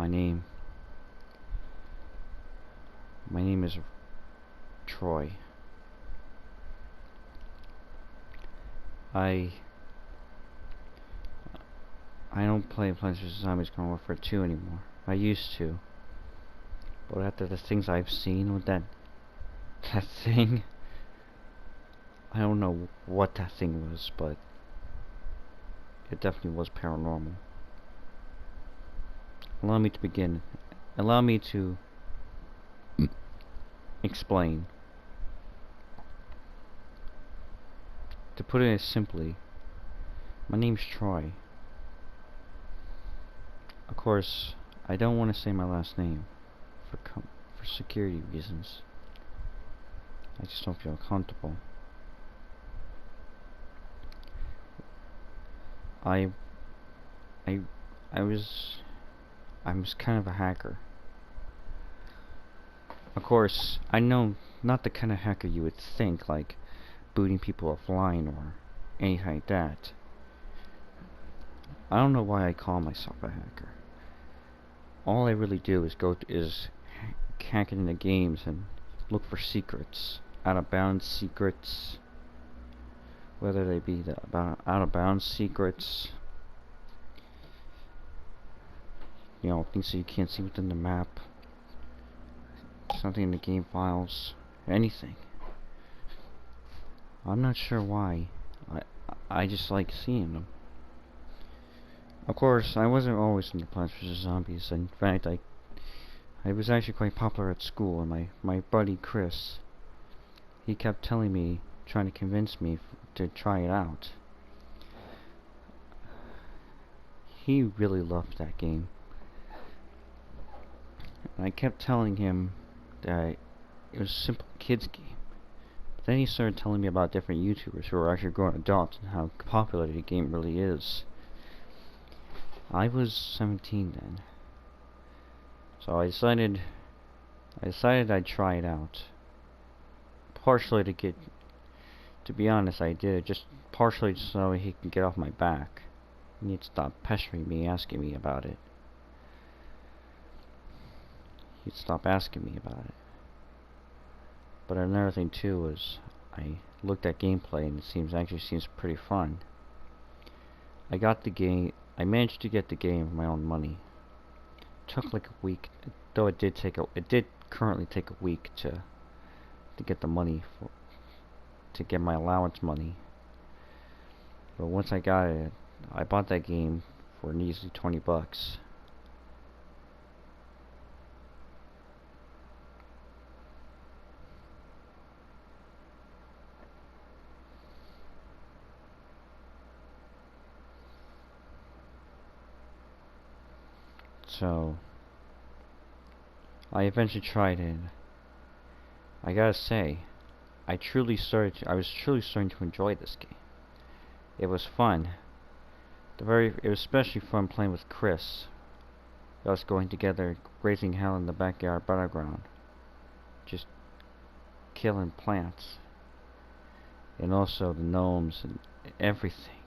my name. My name is Troy. I don't play Plants vs Zombies Garden Warfare 2 anymore. I used to, but after the things I've seen with that thing, I don't know what that thing was, but it definitely was paranormal. Allow me to begin. Allow me to explain. To put it simply, my name's Troy. Of course, I don't want to say my last name for security reasons. I just don't feel comfortable. I was kind of a hacker. Of course, I know not the kind of hacker you would think, like booting people offline or anything like that. I don't know why I call myself a hacker. All I really do is hack into games and look for secrets, out of bounds secrets, whether they be the out of bounds secrets, you know, things that you can't see within the map, something in the game files, anything. I'm not sure why. I just like seeing them. Of course, I wasn't always into Plants vs Zombies. In fact, I was actually quite popular at school, and my buddy Chris, he kept telling me, trying to convince me to try it out. He really loved that game. And I kept telling him that it was a simple kids game. But then he started telling me about different YouTubers who are actually grown adults and how popular the game really is. I was 17 then. So I decided I'd try it out. Partially to be honest, I did it just partially so he can get off my back. He'd stop pestering me, asking me about it. He'd stop asking me about it. But another thing too was I looked at gameplay and it actually seems pretty fun. I managed to get the game with my own money. It took like a week, though it did currently take a week to get the money to get my allowance money. But once I got it, I bought that game for an easy $20. So I eventually tried it. I gotta say, I was truly starting to enjoy this game. It was fun. It was especially fun playing with Chris. Us going together, raising hell in the backyard battleground, just killing plants, and also the gnomes and everything.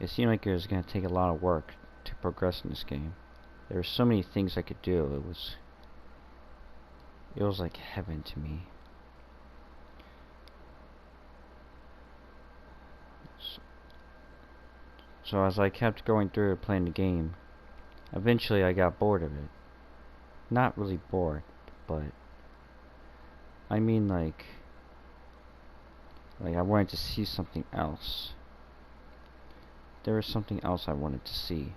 It seemed like it was going to take a lot of work to progress in this game. There were so many things I could do. It was like heaven to me. So as I kept going through playing the game, eventually I got bored of it. Not really bored, but I mean like I wanted to see something else. There was something else I wanted to see.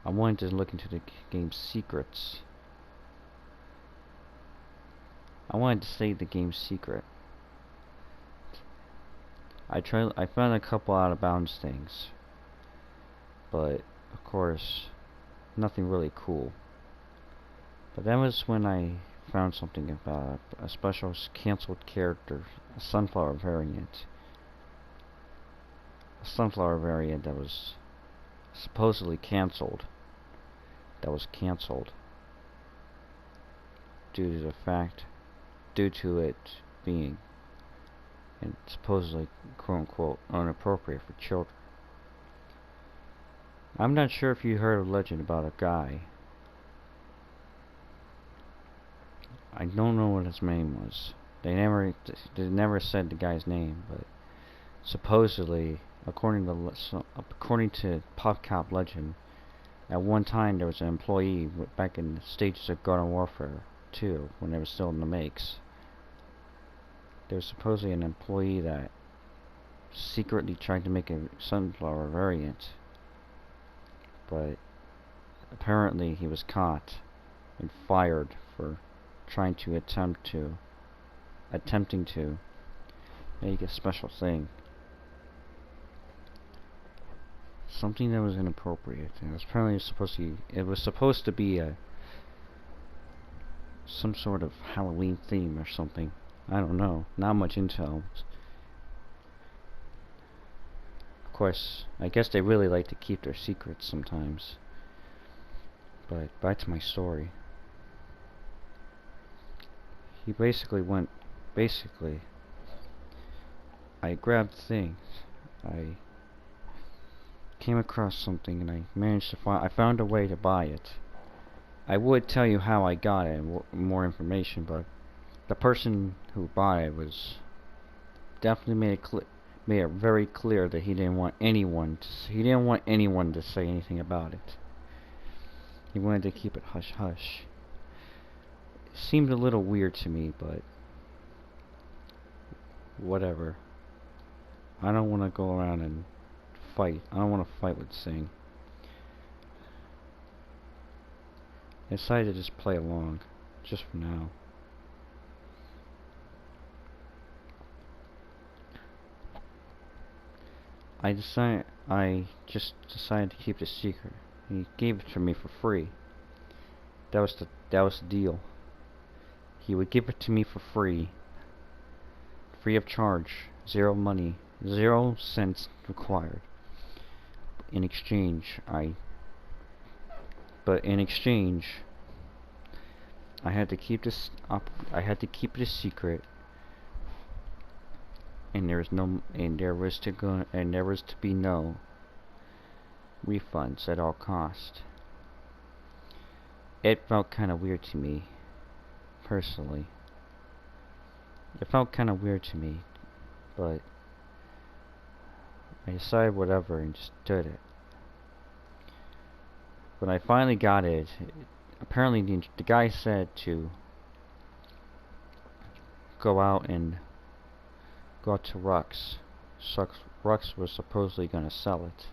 I wanted to look into the game's secrets. I wanted to save the game's secret. I found a couple out of bounds things, but of course nothing really cool. But that was when I found something about a special cancelled character, a sunflower variant. A sunflower variant that was supposedly cancelled. That was cancelled due to it being and supposedly quote unquote inappropriate for children. I'm not sure if you heard a legend about a guy. I don't know what his name was. They never said the guy's name, but supposedly, according to pop legend, at one time there was an employee back in the stages of Garden Warfare 2, when they were still in the makes. There was supposedly an employee that secretly tried to make a sunflower variant, but apparently he was caught and fired for attempting to make a special thing. Something that was inappropriate. And it was supposed to be some sort of Halloween theme or something. I don't know. Not much intel. Of course, I guess they really like to keep their secrets sometimes. But back to my story. He basically, I grabbed things. I came across something and I found a way to buy it. I would tell you how I got it and more information, but the person who bought it was definitely made it very clear that he didn't want anyone to say anything about it. He wanted to keep it hush hush. It seemed a little weird to me, but whatever. I don't want to go around and fight. I don't want to fight with Singh. I decided to just play along, just for now. I just decided to keep it a secret. He gave it to me for free. That was the deal. He would give it to me for free of charge, zero money, 0 cents required. In exchange, I had to keep this up. I had to keep it a secret, and there was to be no refunds at all cost. It felt kind of weird to me, personally. It felt kind of weird to me, but I decided whatever and just did it. When I finally got it, apparently the guy said to go out to Rux. Rux was supposedly going to sell it.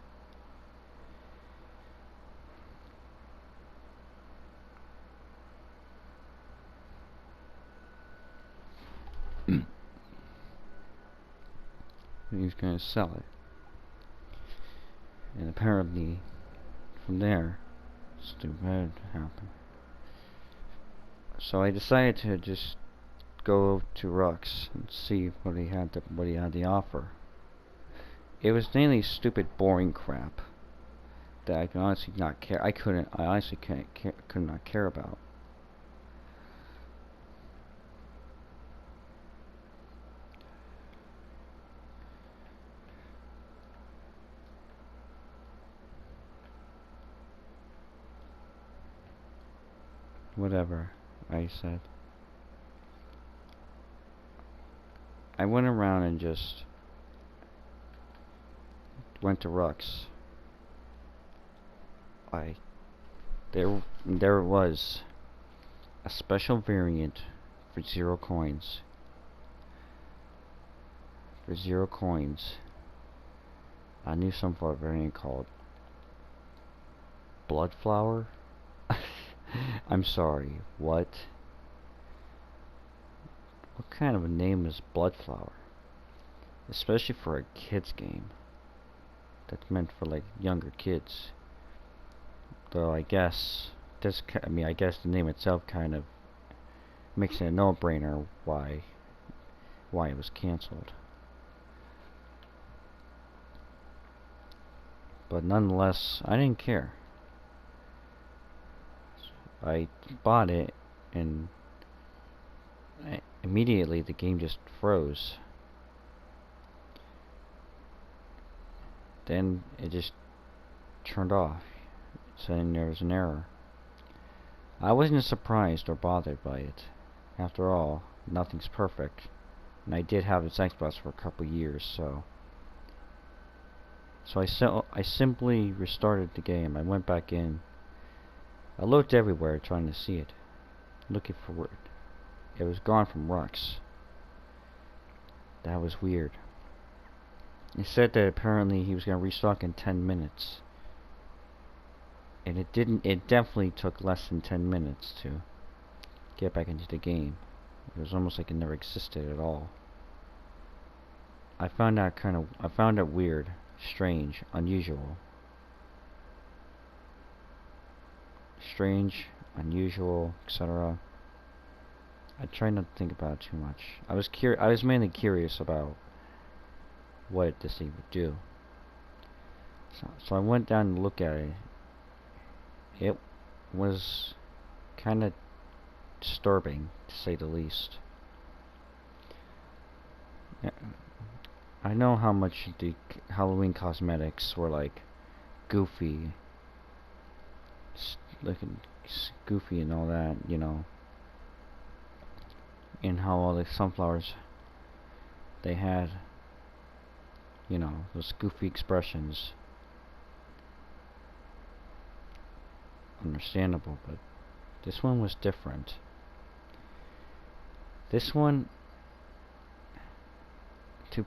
He was going to sell it. And apparently, from there, stupid happened. So I decided to just go to Rux and see what he had to offer. It was mainly stupid, boring crap that I could honestly not care. I honestly could not care about. Whatever, I said. I went around and just went to Rux. There it was, a special variant for 0 coins. For 0 coins, a new sunflower variant called bloodflower. I'm sorry, what? What kind of a name is bloodflower? Especially for a kids game. That's meant for like younger kids. Though I guess I guess the name itself kind of makes it a no-brainer why it was cancelled. But nonetheless, I didn't care. I bought it, and immediately the game just froze. Then it just turned off, saying there was an error. I wasn't surprised or bothered by it. After all, nothing's perfect, and I did have this Xbox for a couple years, so I simply restarted the game. I went back in. I looked everywhere trying to see it, looking for it. It was gone from Rux. That was weird. It said that apparently he was going to restock in 10 minutes. And it didn't. It definitely took less than 10 minutes to get back into the game. It was almost like it never existed at all. I found it weird, strange, unusual. Strange, unusual, etc. I tried not to think about it too much. I was mainly curious about what this thing would do. So I went down to look at it. It was kind of disturbing, to say the least. I know how much the Halloween cosmetics were like goofy, looking goofy and all that, you know, and how all the sunflowers they had, you know, those goofy expressions. Understandable, but this one was different. This one, to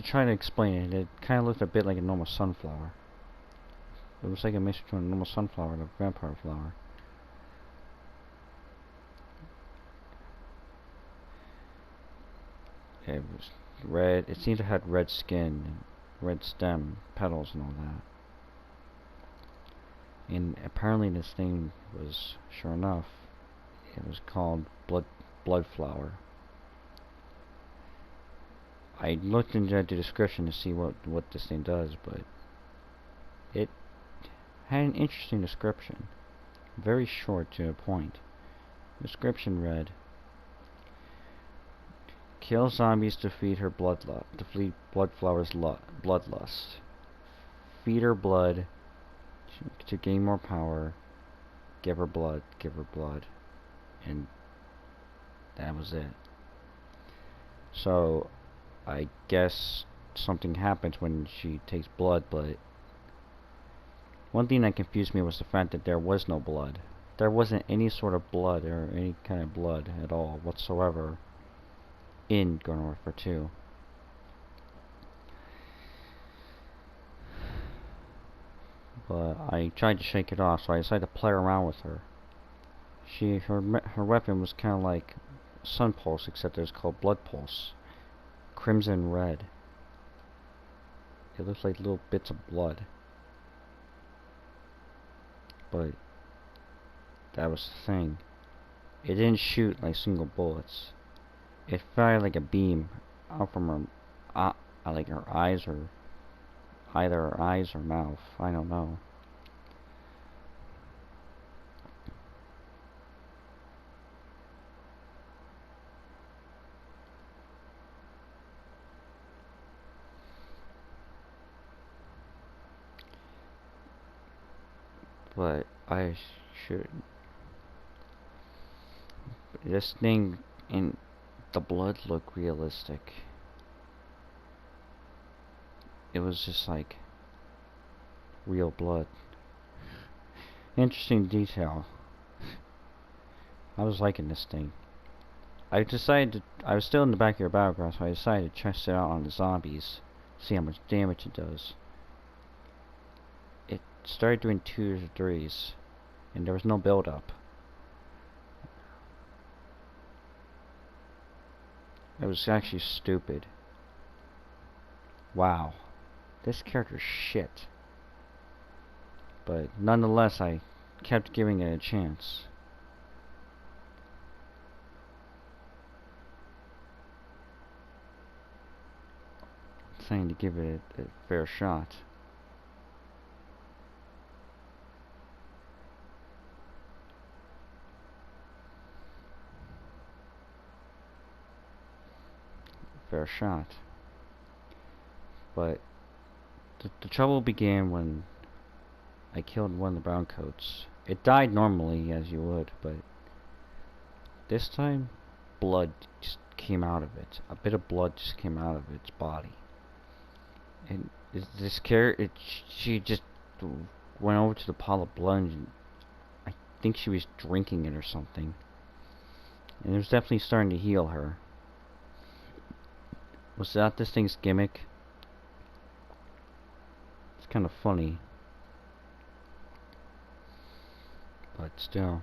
try to explain it, it kind of looked a bit like a normal sunflower. It was like a mixture between a normal sunflower and a vampire flower. It was red. It seemed to have red skin, and red stem, petals, and all that. And apparently this thing was, sure enough, it was called bloodflower. I looked into the description to see what this thing does, but it had an interesting description. Very short to the point. The description read, kill zombies to feed her bloodflower's bloodlust. Feed her blood to gain more power. Give her blood, and that was it. So I guess something happens when she takes blood, but one thing that confused me was the fact that there was no blood. There wasn't any sort of blood or any kind of blood at all whatsoever in Garden Warfare 2. But I tried to shake it off, so I decided to play around with her. Her weapon was kind of like Sun Pulse, except it was called Blood Pulse. Crimson red. It looked like little bits of blood. But that was the thing. It didn't shoot like single bullets. It fired like a beam out from her, like her eyes, or either her eyes or mouth. I don't know. But I should. This thing in the blood looked realistic. It was just like real blood. Interesting detail. I was liking this thing. I was still in the back of your battleground, so I decided to test it out on the zombies. See how much damage it does. It started doing 2s or 3s, and there was no build up. It was actually stupid. Wow. This character's shit. But nonetheless, I kept giving it a chance. Saying to give it a fair shot. Fair shot. But the trouble began when I killed one of the brown coats. It died normally, as you would, but this time, blood just came out of it. A bit of blood just came out of its body. And this character, she just went over to the pile of blood and I think she was drinking it or something. And it was definitely starting to heal her. Was that this thing's gimmick? It's kind of funny. But still.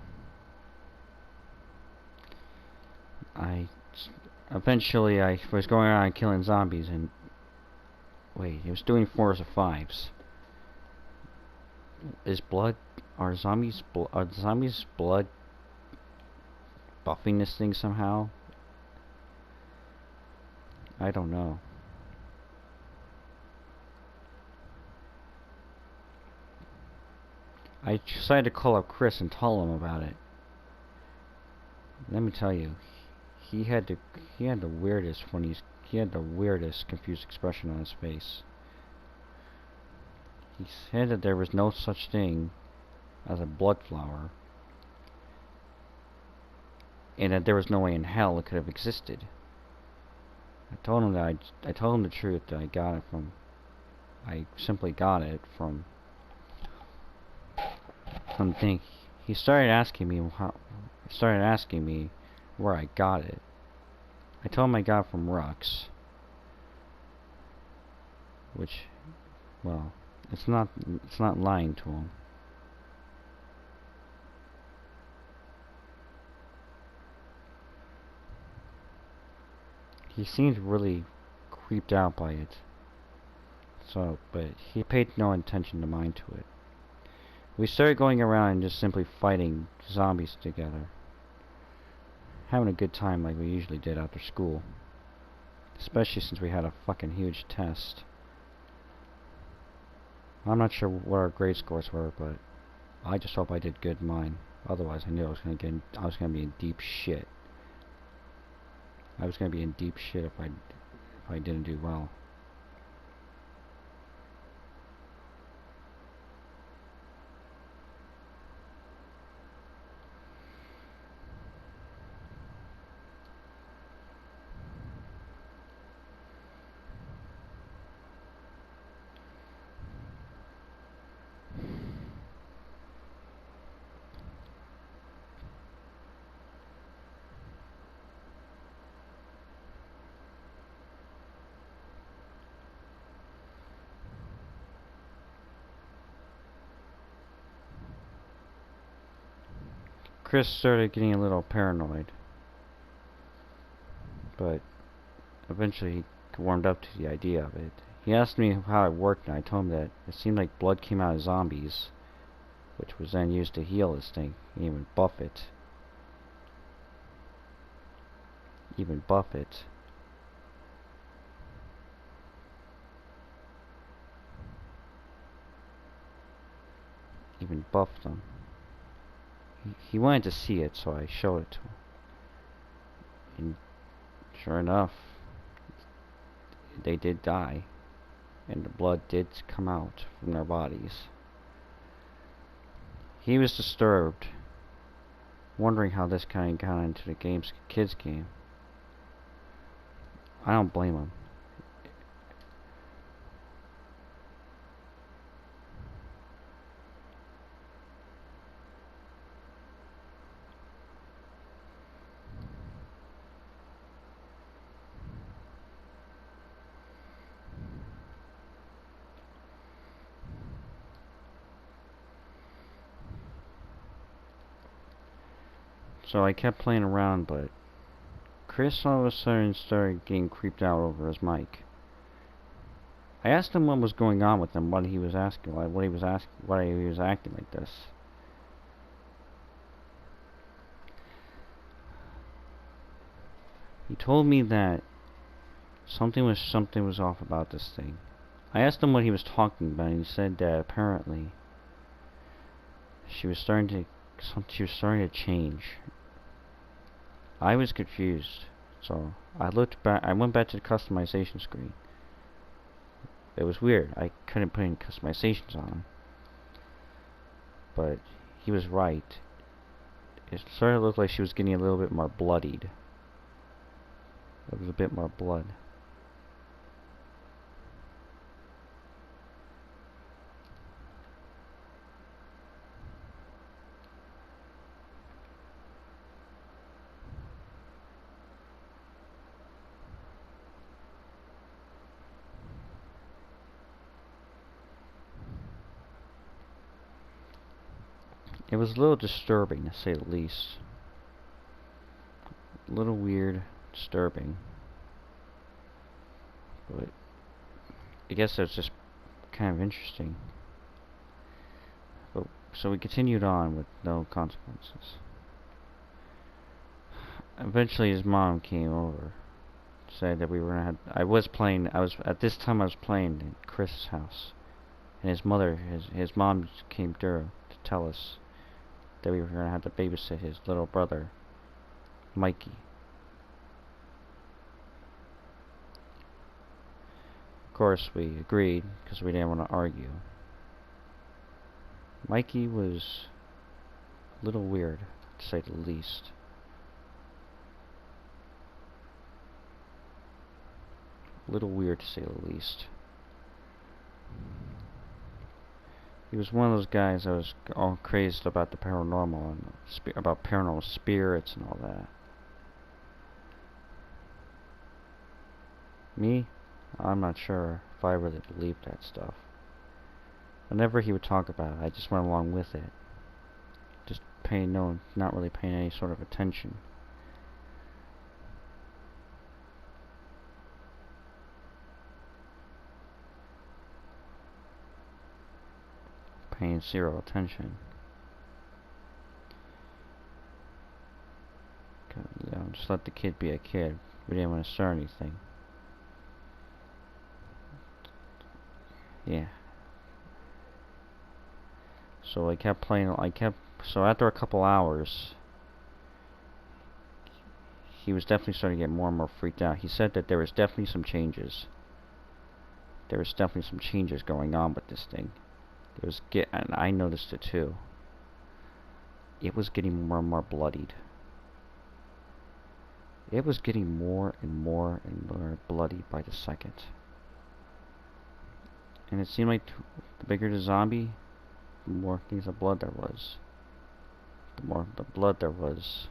Eventually I was going around killing zombies and... Wait, it was doing 4s or 5s. Is blood... Are zombies blood buffing this thing somehow? I don't know. I decided to call up Chris and tell him about it. Let me tell you, he had the weirdest confused expression on his face. He said that there was no such thing as a bloodflower, and that there was no way in hell it could have existed. I told him that I told him the truth, that I simply got it from something. He started asking me where I got it. I told him I got it from Rux, which, well, it's not lying to him. He seemed really creeped out by it. So, but he paid no attention to mine to it. We started going around and just simply fighting zombies together. Having a good time like we usually did after school. Especially since we had a fucking huge test. I'm not sure what our grade scores were, but I just hope I did good in mine. Otherwise I knew I was gonna be in deep shit. I was gonna be in deep shit if I didn't do well. Chris started getting a little paranoid, but eventually he warmed up to the idea of it. He asked me how it worked, and I told him that it seemed like blood came out of zombies, which was then used to heal this thing, and even buff it. Even buff them. He wanted to see it, so I showed it to him. And sure enough, they did die, and the blood did come out from their bodies. He was disturbed, wondering how this kind of got into the kids game. I don't blame him. So I kept playing around, but Chris all of a sudden started getting creeped out over his mic. I asked him what was going on with him, why he was acting like this. He told me that something was off about this thing. I asked him what he was talking about, and he said that apparently she was starting to change. I was confused, so I went back to the customization screen. It was weird. I couldn't put any customizations on him. but he was right. It started to look like she was getting a little bit more bloodied. There was a bit more blood. It was a little disturbing, to say the least. A little weird, disturbing. But I guess that's just kind of interesting. But, so we continued on with no consequences. Eventually his mom came over. Said that we were gonna have, at this time I was playing at Chris' house. And his mom came through to tell us that we were going to have to babysit his little brother, Mikey. Of course, we agreed because we didn't want to argue. Mikey was a little weird, to say the least. A little weird, to say the least. He was one of those guys that was all crazed about the paranormal and about paranormal spirits and all that. Me? I'm not sure if I really believed that stuff. Whenever he would talk about it, I just went along with it. Just not really paying any sort of attention. Paying zero attention. You know, just let the kid be a kid. We didn't want to start anything. Yeah. So I kept playing. So after a couple hours, he was definitely starting to get more and more freaked out. He said that there was definitely some changes. There was definitely some changes going on with this thing. And I noticed it too. It was getting more and more bloodied. It was getting more and more and more bloody by the second. And it seemed like the bigger the zombie, the more things of blood there was. The more the blood there was.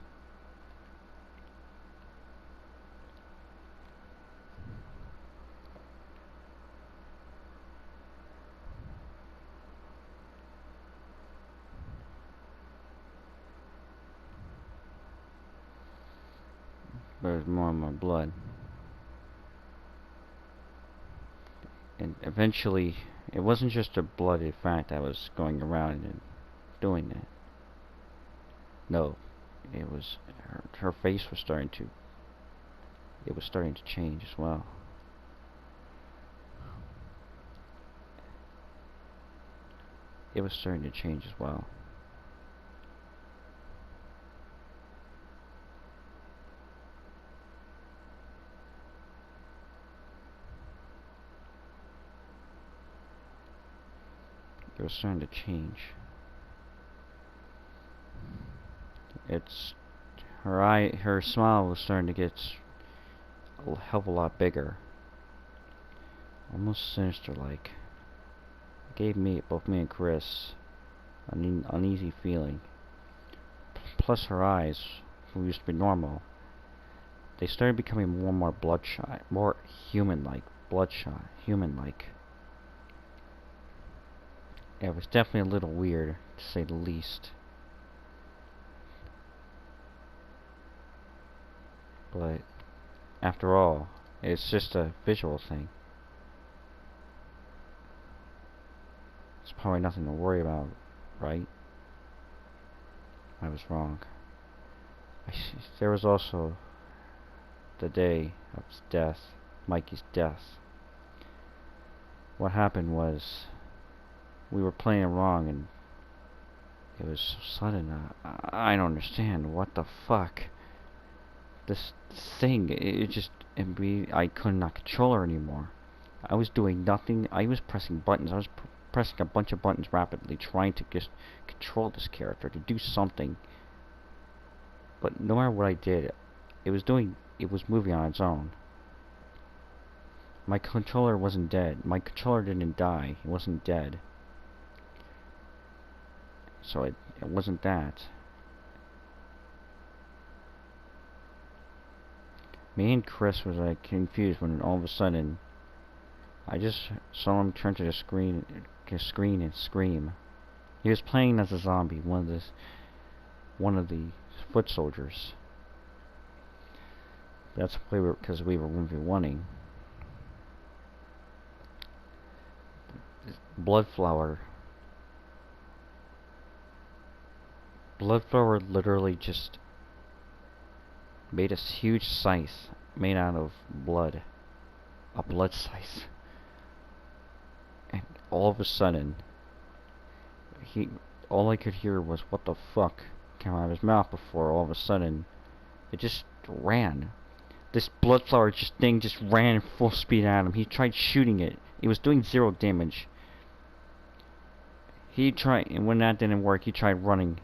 There was more and more blood. And eventually, it wasn't just a bloody fact that was going around and doing that. No, it was her face was starting to. It was starting to change as well. It was starting to change as well. It was starting to change. Her smile was starting to get a hell of a lot bigger. Almost sinister-like. It gave both me and Chris, an uneasy feeling. Plus her eyes, who used to be normal, they started becoming more and more bloodshot, more human-like, bloodshot, human-like. It was definitely a little weird, to say the least. But, after all, it's just a visual thing. It's probably nothing to worry about, right? I was wrong. There was also the day of his death, Mikey's death. What happened was, we were playing wrong and it was so sudden. I don't understand. What the fuck? This thing, I could not control her anymore. I was doing nothing. I was pressing buttons. I was pressing a bunch of buttons rapidly, trying to just control this character, to do something. But no matter what I did, it was moving on its own. My controller wasn't dead. My controller didn't die. It wasn't dead. So it wasn't that. Me and Chris was like confused when all of a sudden I just saw him turn to the screen and scream. He was playing as a zombie, one of the foot soldiers. That's because we were 1v1ing. Bloodflower. Bloodflower literally just made a huge scythe made out of blood. A blood scythe. And all of a sudden, all I could hear was, "What the fuck?" came out of his mouth before all of a sudden, it just ran. This bloodflower thing just ran full speed at him. He tried shooting it. It was doing 0 damage. And when that didn't work, he tried running.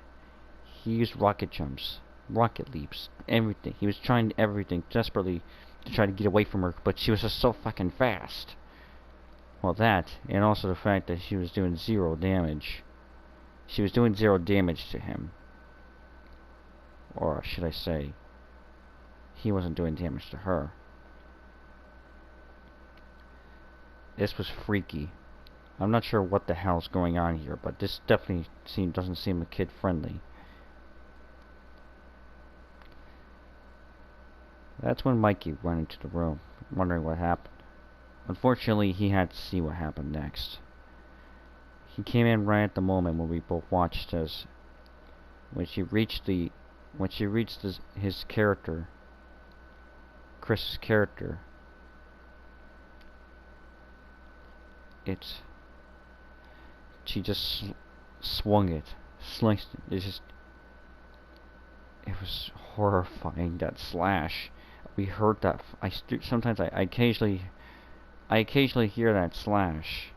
He used rocket jumps, rocket leaps, everything. He was trying everything desperately to try to get away from her, but she was just so fucking fast. Well, that, and also the fact that she was doing 0 damage. She was doing 0 damage to him. Or should I say, he wasn't doing damage to her. This was freaky. I'm not sure what the hell's going on here, but this definitely doesn't seem kid friendly. That's when Mikey went into the room, wondering what happened. Unfortunately, he had to see what happened next. He came in right at the moment when we both watched as when she reached his character, Chris's character. She just swung it, sliced it. It was horrifying, that slash. We heard that. Sometimes I occasionally hear that slash.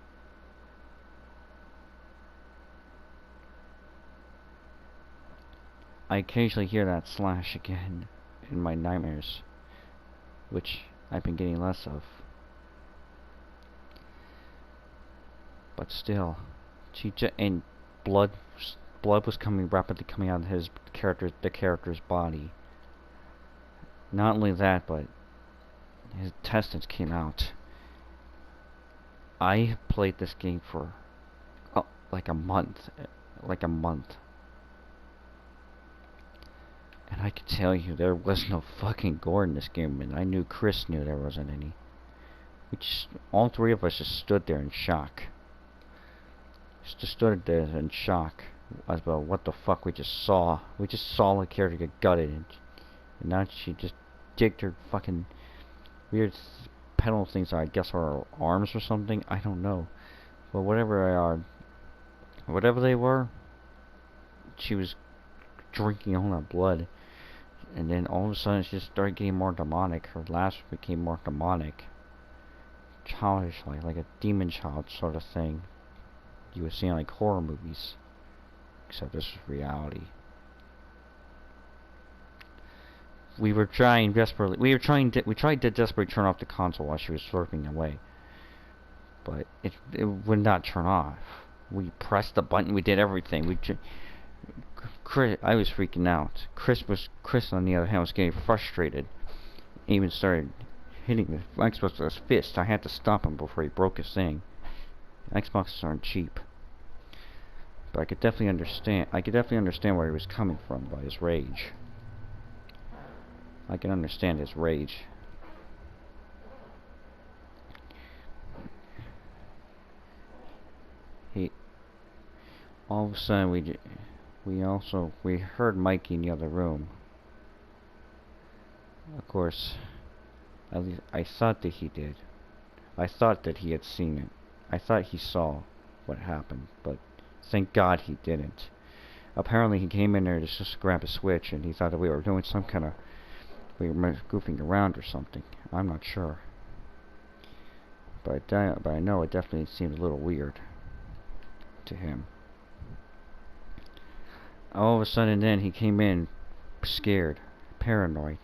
I occasionally hear that slash again in my nightmares, which I've been getting less of. But still, and blood was rapidly coming out of the character's body. Not only that, but his intestines came out. I played this game for like a month, and I can tell you there was no fucking gore in this game, and I knew Chris knew there wasn't any. All 3 of us just stood there in shock. Just stood there in shock about what the fuck we just saw. We just saw a character get gutted, and now she just digged her fucking weird pedal things. I guess are her arms or something. I don't know, but whatever they were, she was drinking all that blood, and then all of a sudden she just started getting more demonic. Her laugh became more demonic, childish, like a demon child sort of thing you would see in like horror movies, except this was reality. We tried to desperately turn off the console while she was slurping away, but it would not turn off. We pressed the button, we did everything. I was freaking out. Chris on the other hand was getting frustrated. He even started hitting the Xbox with his fist. I had to stop him before he broke his thing. Xboxes aren't cheap. But I could definitely understand where he was coming from by his rage. I can understand his rage. All of a sudden we heard Mikey in the other room. Of course, at least I thought that he did. I thought that he had seen it. I thought he saw what happened, but thank God he didn't. Apparently he came in there to just grab a switch, and he thought that we were doing we were goofing around or something. I'm not sure. But I know it definitely seemed a little weird. to him. All of a sudden then he came in scared, paranoid.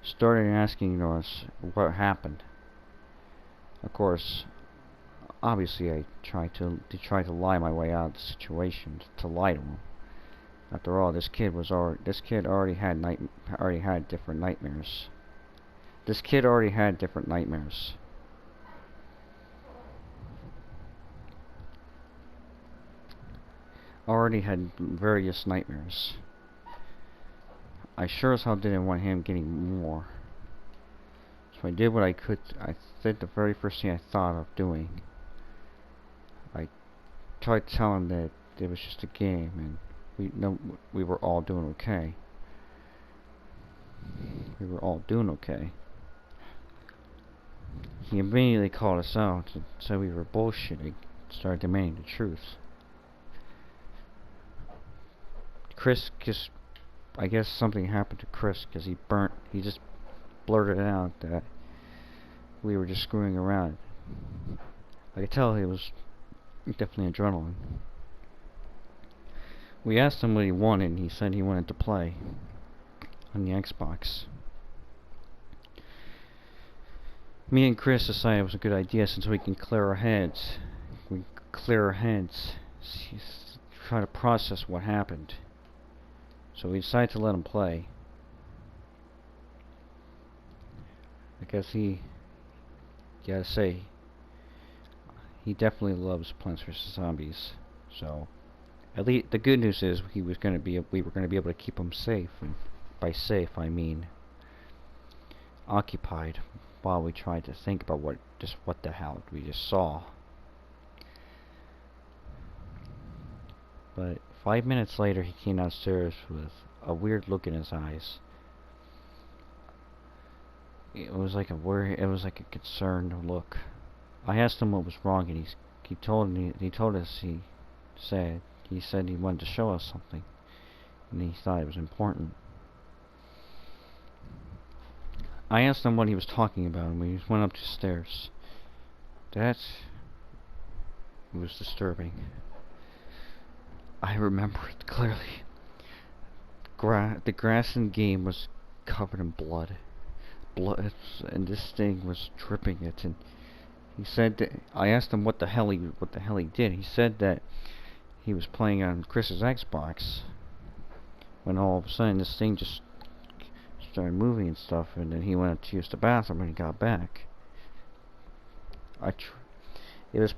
Started asking us what happened. Of course, obviously I tried to lie my way out of the situation, to lie to him. After all, this kid already had different nightmares. This kid already had different nightmares. Already had various nightmares. I sure as hell didn't want him getting more. So I did what I could. I did the very first thing I thought of doing. I tried to tell him that it was just a game and we were all doing okay. We were all doing okay. He immediately called us out and said we were bullshitting. Started demanding the truth. Chris just, I guess something happened to Chris because he just blurted out that we were just screwing around. I could tell he was definitely adrenaline. We asked him what he wanted and he said he wanted to play on the Xbox. Me and Chris decided it was a good idea since we can clear our heads. We clear our heads, try to process what happened. So we decided to let him play. I guess gotta say, he definitely loves Plants vs. Zombies. So, at least the good news is we were gonna be able to keep him safe, and by safe I mean occupied, while we tried to think about what the hell we just saw. But 5 minutes later, he came downstairs with a weird look in his eyes. It was like a concerned look. I asked him what was wrong, and he said he wanted to show us something, and he thought it was important. I asked him what he was talking about, and we went up the stairs. That was disturbing. I remember it clearly. The grass in the game was covered in blood. And this thing was dripping it. And he said that, I asked him what the hell he did. He said that he was playing on Chris's Xbox when all of a sudden this thing just started moving and stuff, and then he went to use the bathroom when he got back. It was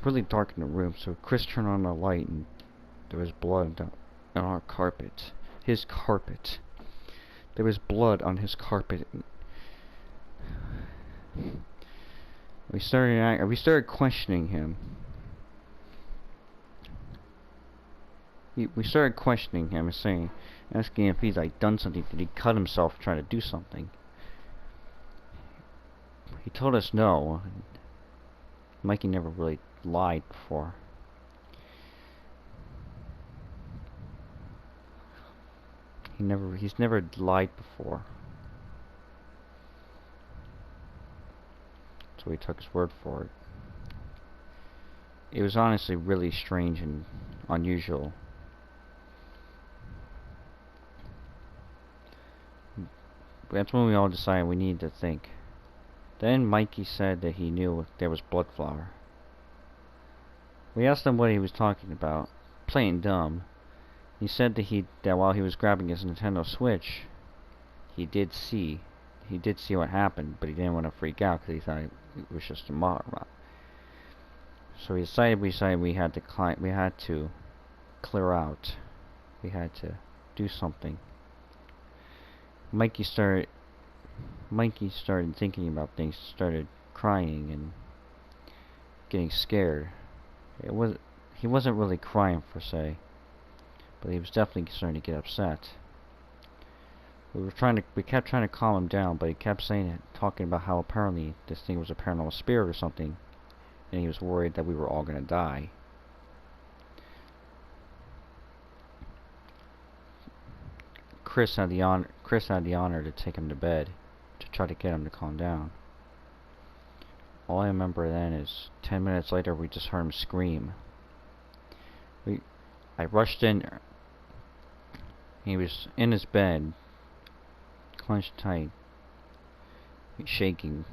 really dark in the room, so Chris turned on the light and there was blood on our carpet. His carpet. There was blood on his carpet. We started questioning him. We started questioning him and asking if he's done something. Did he cut himself trying to do something? He told us no. Mikey never really lied before. He's never lied before. So we took his word for it. It was honestly really strange and unusual. That's when we all decided we needed to think. Then Mikey said that he knew there was bloodflower. We asked him what he was talking about, playing dumb. He said that while he was grabbing his Nintendo Switch, he did see what happened, but he didn't want to freak out because he thought it was just a mock. So we decided we had to clear out. We had to do something. Mikey started thinking about things, started crying and getting scared. He wasn't really crying per se, but he was definitely starting to get upset. We kept trying to calm him down, but he kept talking about how apparently this thing was a paranormal spirit or something, and he was worried that we were all gonna die. Chris had the honor to take him to bed to try to get him to calm down. All I remember then is 10 minutes later we just heard him scream. I rushed in. He was in his bed, clenched tight, shaking,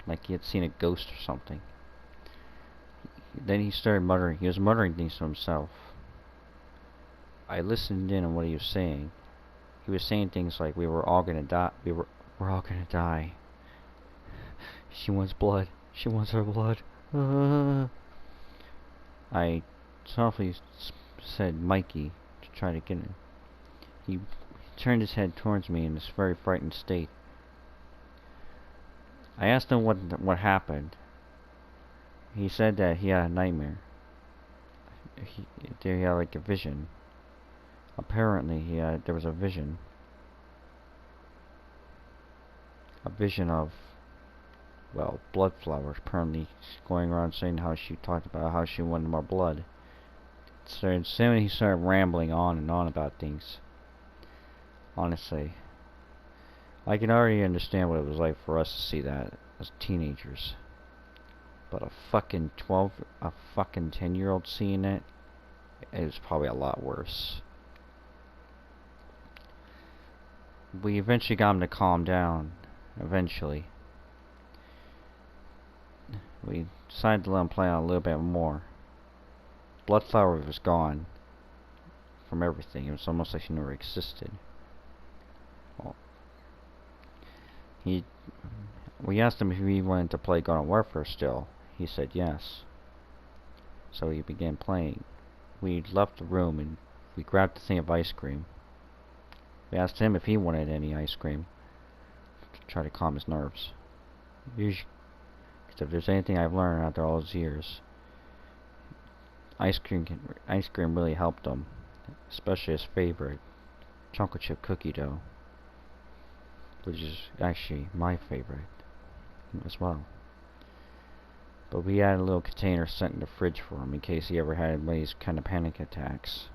like he had seen a ghost or something. Then he started muttering. He was muttering things to himself. I listened in on what he was saying. He was saying things like, "We were all gonna die. We're all gonna die. She wants blood. She wants her blood." I softly said, "Mikey," to try to get him. He turned his head towards me in this very frightened state. I asked him what happened. He said that he had a nightmare. He had like a vision. Apparently, there was a vision. A vision of, well, bloodflower. Apparently, going around saying how she talked about how she wanted more blood. So soon he started rambling on and on about things. Honestly, I can already understand what it was like for us to see that as teenagers. But a fucking 10-year-old seeing it is probably a lot worse. We eventually got him to calm down. Eventually. We decided to let him play on a little bit more. Bloodflower was gone from everything. It was almost like she never existed. Well, we asked him if he wanted to play Garden Warfare still. He said yes. So he began playing. We left the room and we grabbed a thing of ice cream. We asked him if he wanted any ice cream to try to calm his nerves. Because if there's anything I've learned after all those years, ice cream really helped him, especially his favorite, chocolate chip cookie dough, which is actually my favorite as well. But we had a little container set in the fridge for him in case he ever had one of these kind of panic attacks.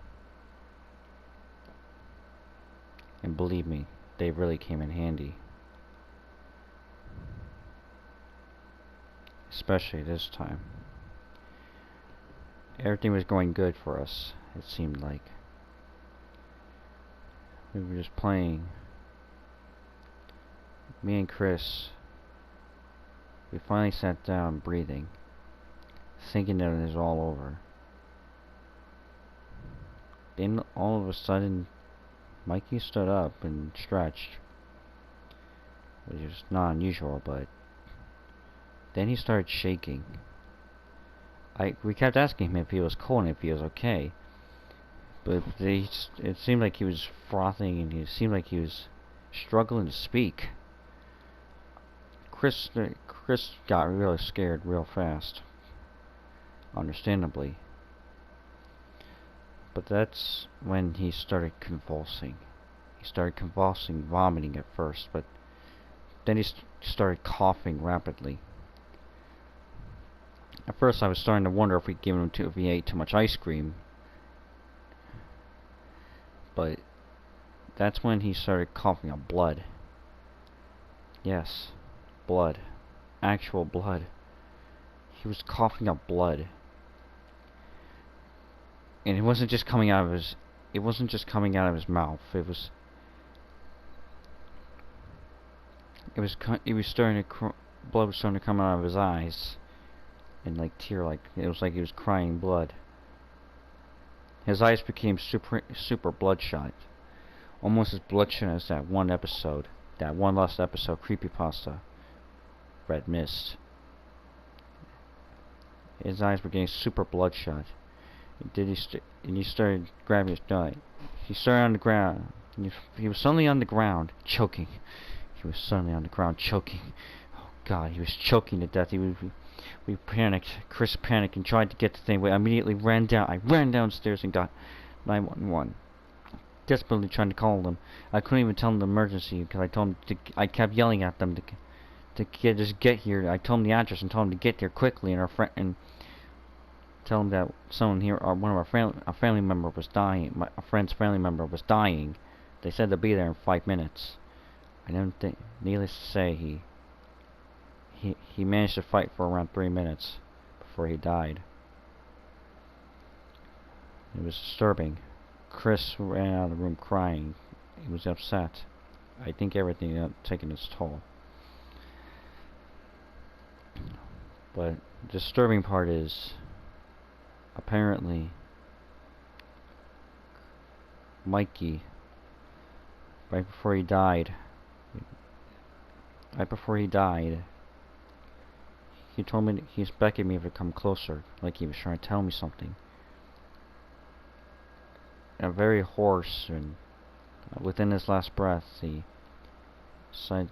And believe me, they really came in handy. Especially this time. Everything was going good for us, it seemed like. We were just playing. Me and Chris, we finally sat down breathing, thinking that it was all over. Then all of a sudden, Mikey stood up and stretched, which is not unusual, but then he started shaking. We kept asking him if he was cold and if he was okay, but it seemed like he was frothing and it seemed like he was struggling to speak. Chris got really scared real fast, understandably. But that's when he started convulsing. He started convulsing, vomiting at first, but then he started coughing rapidly. At first I was starting to wonder if if he ate too much ice cream. But that's when he started coughing up blood. Yes, blood. Actual blood. He was coughing up blood. And it wasn't just coming out of his mouth. Blood was starting to come out of his eyes. And it was like he was crying blood. His eyes became super bloodshot, almost as bloodshot as that one last episode, creepypasta, Red Mist. His eyes were getting super bloodshot. And he started grabbing his nut. He started on the ground. He was suddenly on the ground, choking. He was suddenly on the ground, choking. Oh God, he was choking to death. We panicked. Chris panicked and tried to get the thing. We immediately ran down. I ran downstairs and got 911. Desperately trying to call them. I couldn't even tell them the emergency because I kept yelling at them to just get here. I told them the address and told them to get there quickly, and tell them that someone here, or one of a family member was dying. A friend's family member was dying. They said they'll be there in 5 minutes. I don't think. Needless to say, he managed to fight for around 3 minutes before he died. It was disturbing. Chris ran out of the room crying. He was upset. I think everything had taken its toll. But the disturbing part is, apparently, Mikey, right before he died, he told me, he's beckoning me to come closer, like he was trying to tell me something. And very hoarse, and within his last breath, he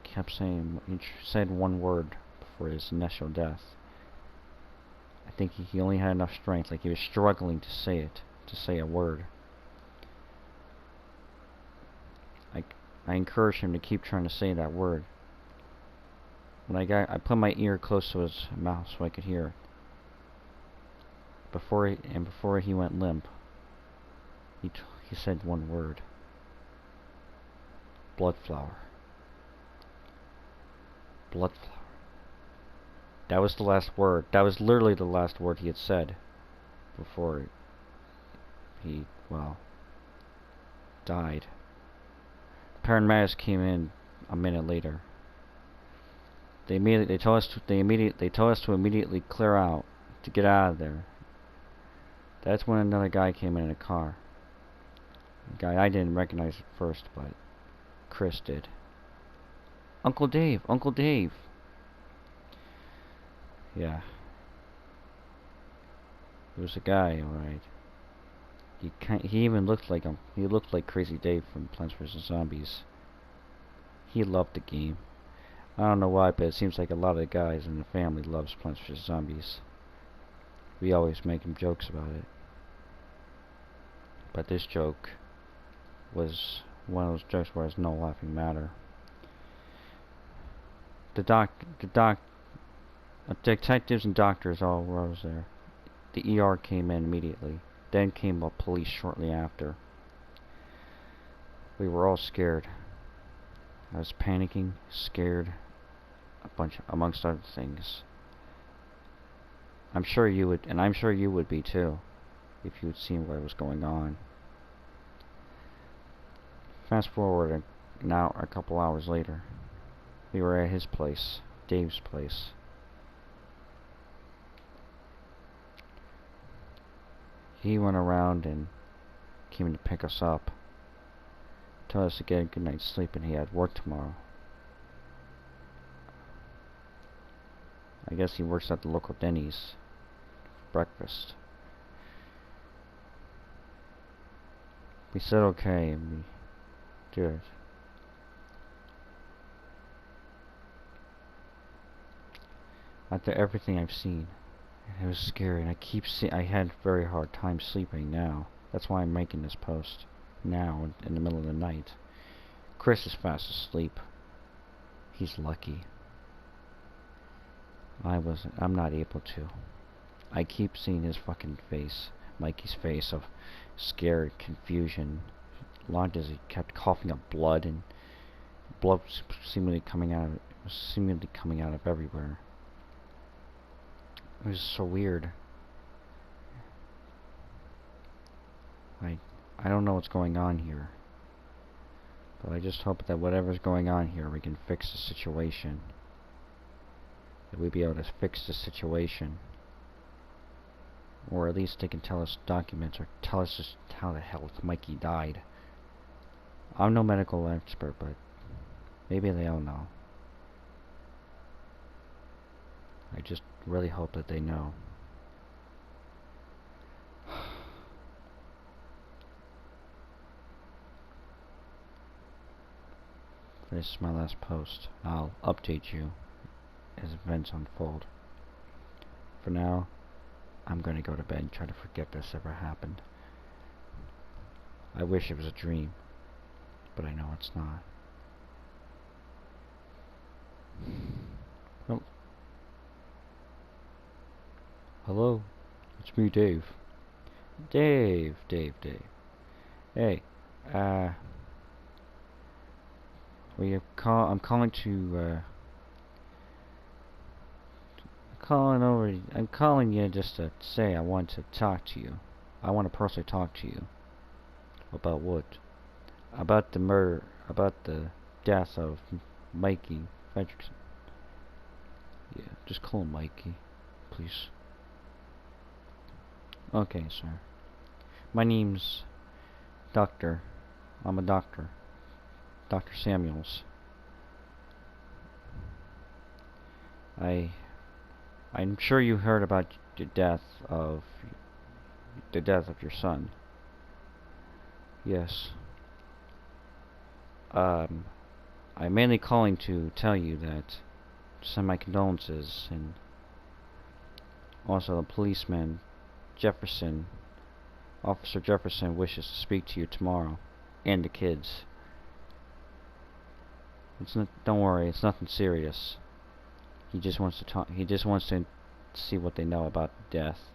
kept saying, he said one word before his initial death. I think he only had enough strength, like he was struggling to say it, to say a word. I encouraged him to keep trying to say that word. When I put my ear close to his mouth so I could hear it. Before he went limp, he said one word. Bloodflower. Bloodflower. That was the last word. That was literally the last word he had said before he, well, died. Paramedics came in a minute later. They told us to immediately clear out, to get out of there. That's when another guy came in a car. A guy I didn't recognize at first, but Chris did. Uncle Dave, Uncle Dave. Yeah. It was a guy, alright. He even looked like him. He looked like Crazy Dave from Plants vs. Zombies. He loved the game. I don't know why, but it seems like a lot of the guys in the family loves Plants vs. Zombies. We always make him jokes about it. But this joke was one of those jokes where there's no laughing matter. Detectives and doctors all rose there. The ER came in immediately. Then came the police shortly after. We were all scared. I was panicking, scared, amongst other things. I'm sure you would, and I'm sure you would be too, if you had seen what was going on. Fast forward now a couple hours later. We were at his place, Dave's place. He went around and came to pick us up, told us to get a good night's sleep, and he had work tomorrow. I guess he works at the local Denny's for breakfast. We said okay, and we did it. After everything I've seen, it was scary, and I had a very hard time sleeping now. That's why I'm making this post now in the middle of the night. Chris is fast asleep. He's lucky. I'm not able to. I keep seeing his fucking face, Mikey's face of scared confusion. Long as he kept coughing up blood, and blood seemingly coming out of everywhere. It was so weird. I don't know what's going on here, but I just hope that whatever's going on here, we can fix the situation. That we'll be able to fix the situation, or at least they can tell us documents, or tell us just how the hell Mikey died. I'm no medical expert, but maybe they all know. I just really hope that they know. This is my last post. I'll update you as events unfold. For now, I'm going to go to bed and try to forget this ever happened. I wish it was a dream, but I know it's not. Oh. Hello, it's me, Dave. Dave. Hey, I'm calling you just to say I want to talk to you. I want to personally talk to you. About what? About the murder, about the death of Mikey Fredrickson. Yeah, just call him Mikey, please. Okay, sir. My name's Doctor. I'm a doctor. Dr. Samuels. I'm sure you heard about the death of your son. Yes. I'm mainly calling to tell you that, send my condolences, and also the policeman Jefferson, Officer Jefferson, wishes to speak to you tomorrow, and the kids. It's not. Don't worry, it's nothing serious. He just wants to talk. He just wants to see what they know about death.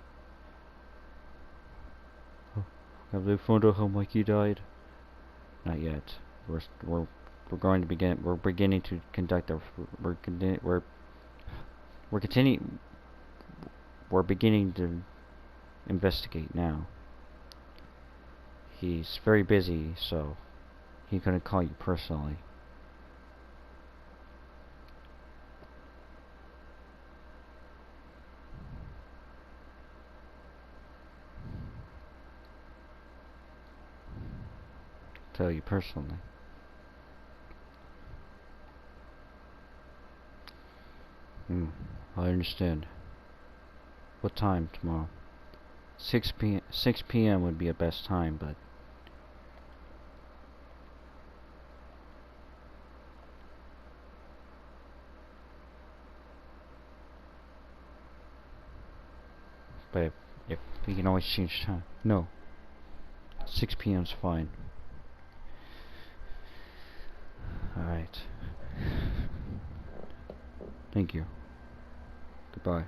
Have they found out how Mikey died? Not yet. We're going to begin. We're beginning to conduct a. We're beginning to investigate now. He's very busy, so he couldn't call you personally. Tell you personally. I understand. What time tomorrow? 6 p.m. would be a best time, but if we can always change time. No. 6 p.m.'s fine. Alright. Thank you. Goodbye.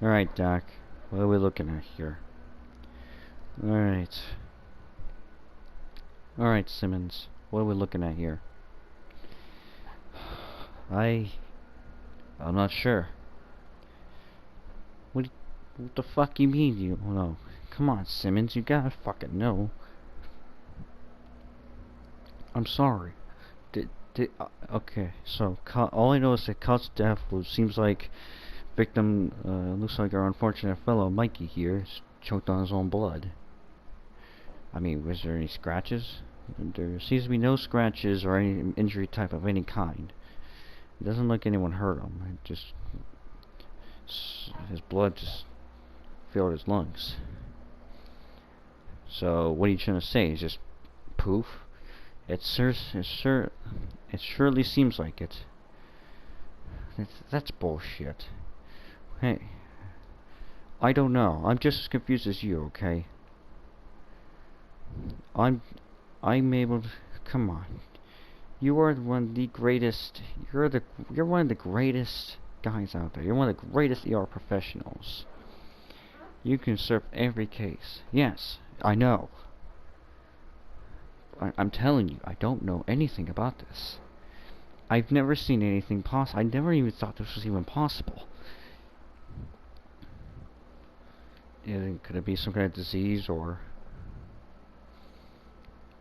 Alright, Doc. What are we looking at here? Alright. Alright, Simmons. What are we looking at here? I'm not sure. What the fuck you mean you know? Come on, Simmons, you gotta fucking know. I'm sorry. Okay, so all I know is that cause of death seems like victim looks like our unfortunate fellow Mikey here is choked on his own blood. I mean, was there any scratches? There seems to be no scratches or any injury type of any kind. It doesn't look like anyone hurt him. It just his blood just filled his lungs. So what are you trying to say? It's just poof? It surely seems like it. That's bullshit. Hey, I don't know. I'm just as confused as you. Okay. I'm able to. Come on. You are one of the greatest. You're one of the greatest guys out there. You're one of the greatest ER professionals. You can serve every case. Yes, I know. I'm telling you, I don't know anything about this. I've never seen anything possible. I never even thought this was even possible. Could it be some kind of disease, or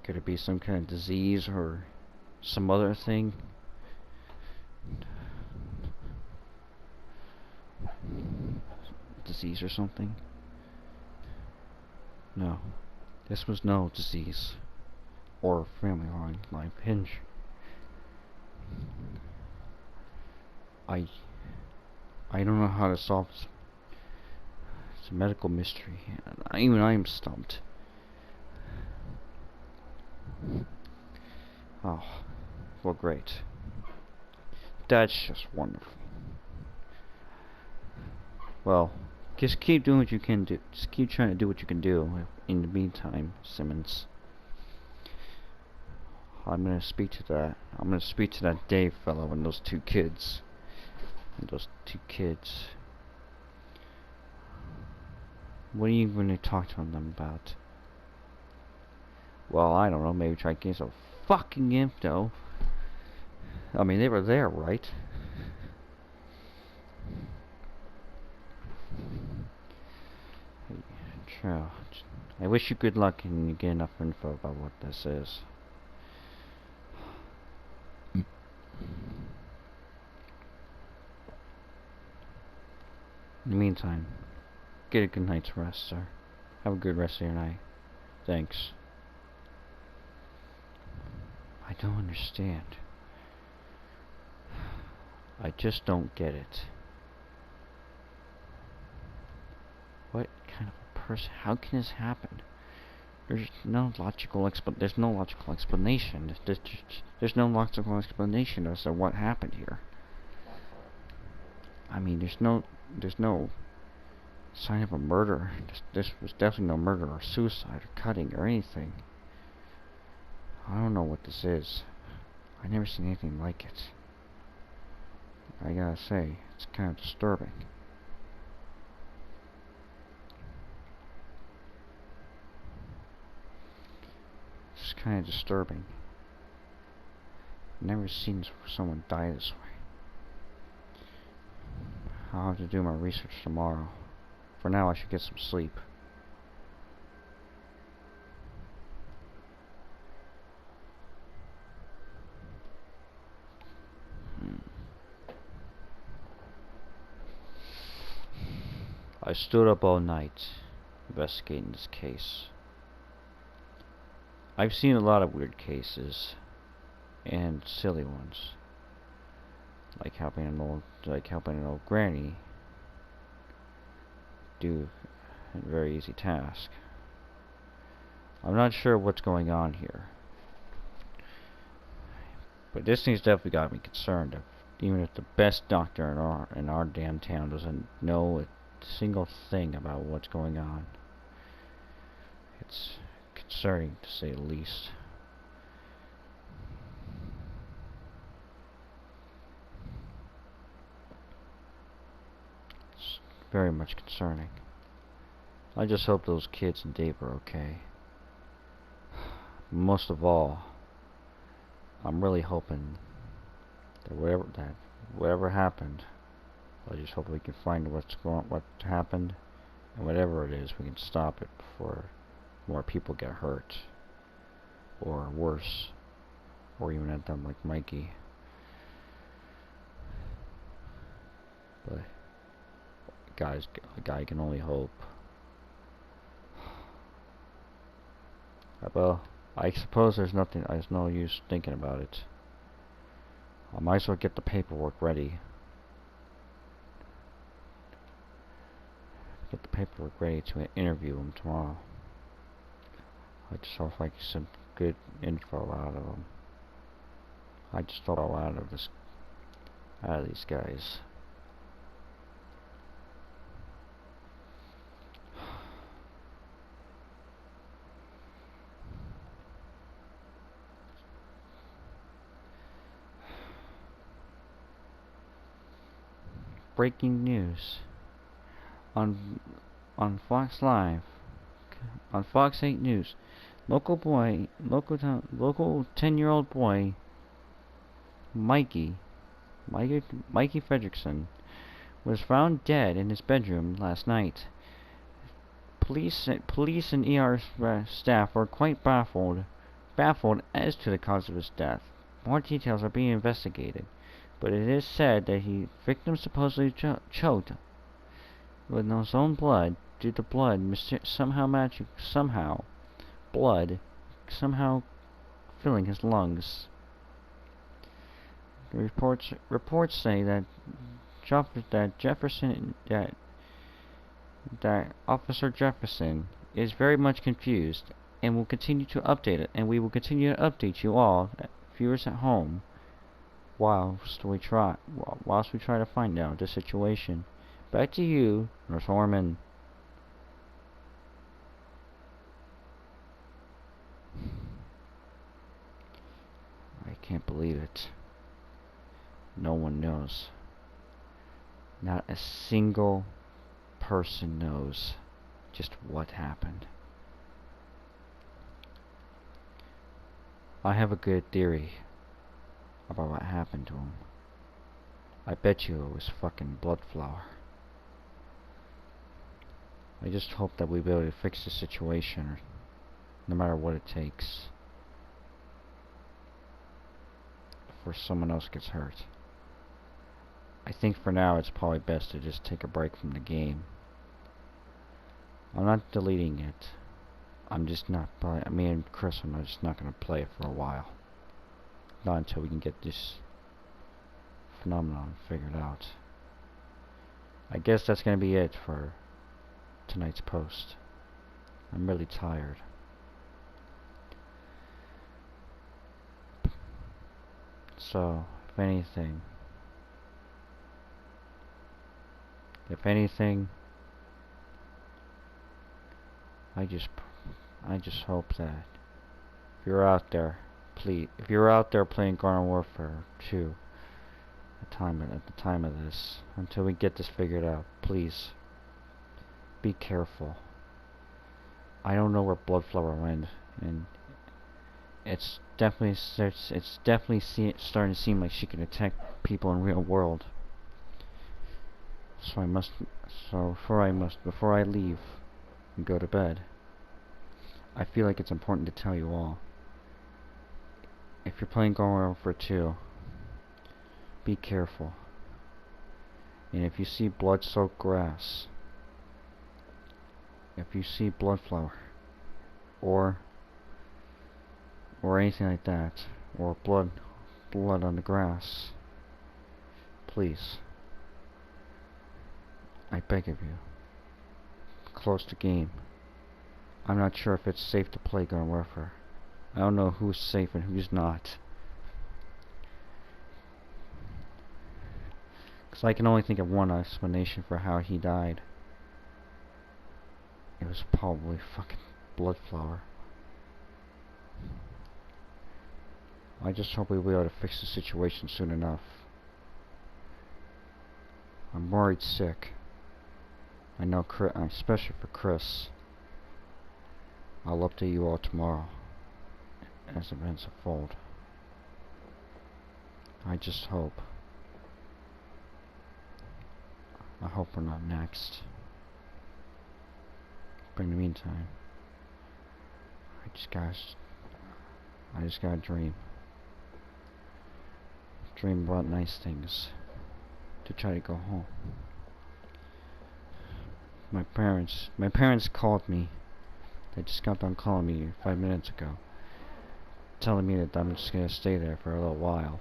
could it be some kind of disease or some other thing? Disease or something? No. This was no disease or family line hinge. I don't know how to solve this. It's a medical mystery. Even I am stumped. Oh, well, great. That's just wonderful. Well, just keep doing what you can do. Just keep trying to do what you can do. In the meantime, Simmons, I'm gonna speak to that Dave fellow and those two kids. What are you going to talk to them about? Well, I don't know. Maybe try getting some fucking info. I mean, they were there, right? true. I wish you good luck and you get enough info about what this is. In the meantime, get a good night's rest, sir. Have a good rest of your night. Thanks. I don't understand. I just don't get it. What kind of a person? How can this happen? There's no logical explanation. There's no logical explanation as to what happened here. I mean, there's no sign of a murder. This was definitely no murder or suicide or cutting or anything. I don't know what this is. I've never seen anything like it. I gotta say, it's kind of disturbing. It's kind of disturbing. I've never seen someone die this way. I'll have to do my research tomorrow. For now, I should get some sleep. I stood up all night investigating this case. I've seen a lot of weird cases and silly ones, like helping an old granny do a very easy task. I'm not sure what's going on here, but this thing's definitely got me concerned. Even if the best doctor in our damn town doesn't know a single thing about what's going on, it's concerning to say the least. It's very much concerning. I just hope those kids and Dave are okay. Most of all, I'm really hoping that whatever happened, I just hope we can find what happened, and whatever it is, we can stop it before more people get hurt, or worse, or even end up like Mikey. But a guy can only hope. Well, I suppose there's no use thinking about it. I might as well get the paperwork ready. Get the paperwork ready to interview him tomorrow. I just hope I get some good info out of him. I just hope out of these guys. Breaking news on Fox 8 News. Local 10-year-old boy, Mikey Fredrickson, was found dead in his bedroom last night. Police and ER staff are quite baffled as to the cause of his death. More details are being investigated, but it is said that the victim supposedly choked with his own blood due to blood somehow filling his lungs. The reports say that Officer Jefferson is very much confused and will continue to update it, and we will continue to update you all, viewers at home, whilst we try to find out the situation. Back to you, Nurse Horman. I can't believe it. No one knows. Not a single person knows just what happened. I have a good theory about what happened to him. I bet you it was fucking bloodflower. I just hope that we'll be able to fix the situation, no matter what it takes, before someone else gets hurt. I think for now it's probably best to just take a break from the game. I'm not deleting it. I'm just not me and Chris are just not going to play it for a while. Not until we can get this phenomenon figured out. I guess that's going to be it for tonight's post. I'm really tired. So, if anything, I just hope that if you're out there, please, if you're out there playing Garden Warfare 2 at the time of this, until we get this figured out, please be careful. I don't know where bloodflower went, and it's definitely starting to seem like she can attack people in real world. So before I leave and go to bed, I feel like it's important to tell you all. If you're playing Garden Warfare 2, be careful. And if you see blood-soaked grass, if you see bloodflower, or anything like that, or blood on the grass, please, I beg of you, close the game. I'm not sure if it's safe to play Garden Warfare. I don't know who's safe and who's not. Because I can only think of one explanation for how he died. It was probably fucking bloodflower. I just hope we'll be able to fix the situation soon enough. I'm worried sick. I know, especially for Chris. I'll update you all tomorrow as events unfold. I just hope. I hope we're not next. But in the meantime, I just gotta dream. Dream about nice things to try to go home. My parents called me. They just got done calling me 5 minutes ago, telling me that I'm just gonna stay there for a little while.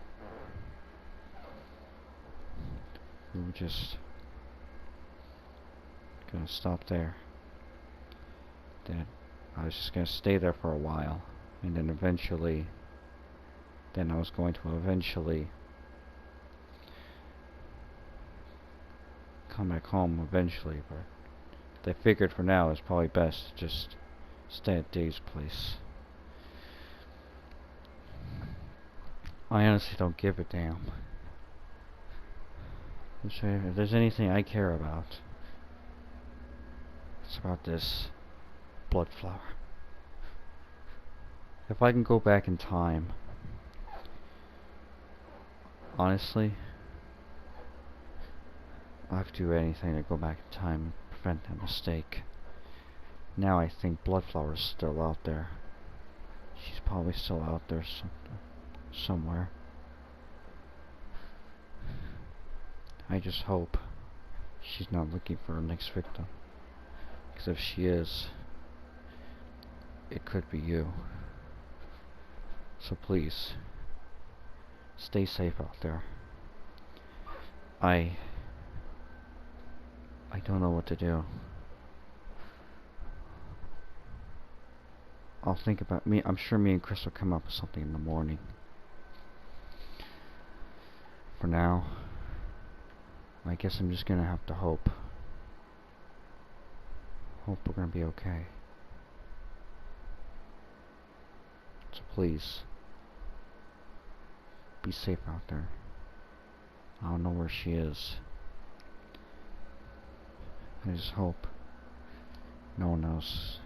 We were just gonna stop there. That I was just gonna stay there for a while, and then eventually, I was going to eventually come back home eventually, but they figured for now it's probably best to just stay at Dave's place. I honestly don't give a damn. If there's anything I care about, it's about this bloodflower. If I can go back in time, honestly, I'd do anything to go back in time and prevent that mistake. Now I think bloodflower is still out there. She's probably still out there somewhere. I just hope she's not looking for her next victim. Because if she is, it could be you. So please, stay safe out there. I don't know what to do. I'll think about me. I'm sure me and Chris will come up with something in the morning. For now, I guess I'm just gonna have to hope. Hope we're gonna be okay. So please, be safe out there. I don't know where she is. I just hope no one else